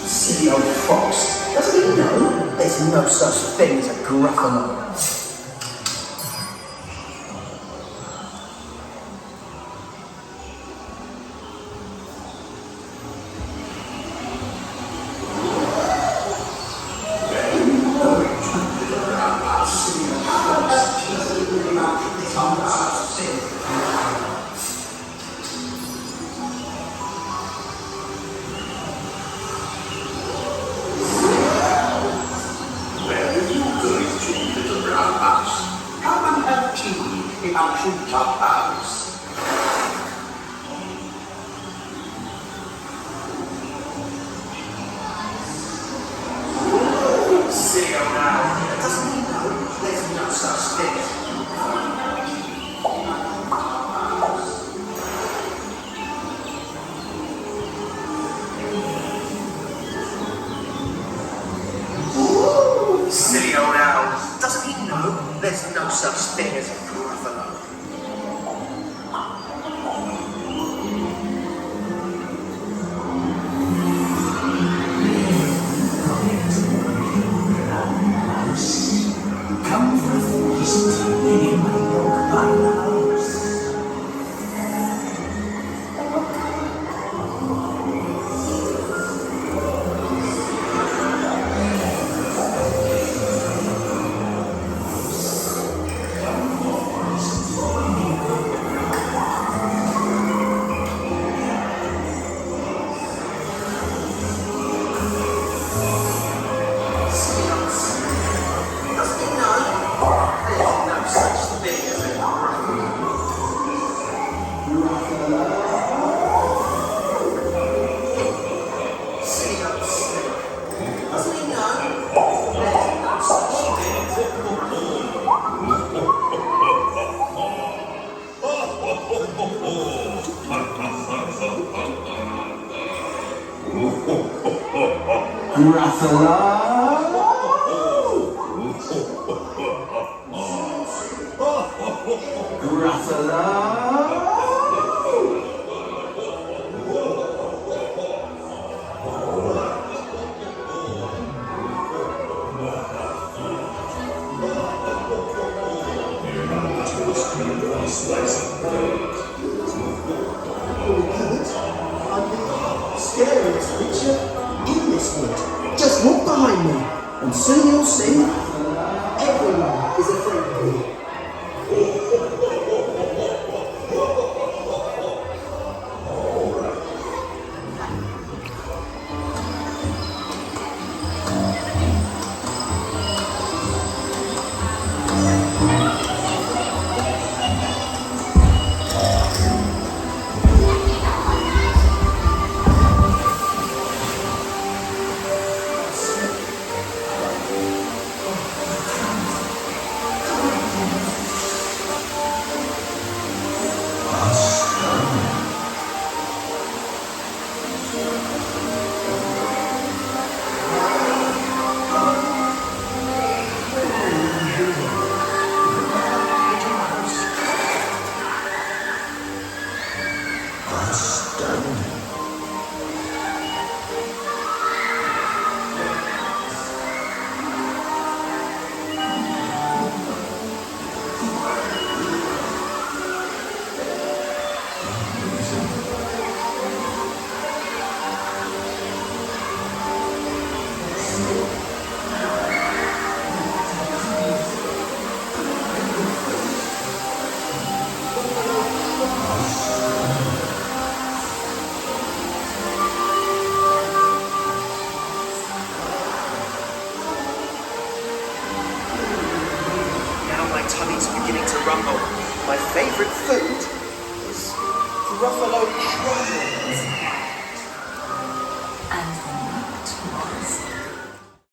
Silly old fox. Doesn't he know there's no such thing as a Gruffalo? Silly old owl. Doesn't he know there's no such thing as a Gruffalo? Come for a feast in my milk by the house. Scariest creature in this wood. Just walk behind me, and soon you'll see everyone is afraid of me. My favourite food is Gruffalo crumbles.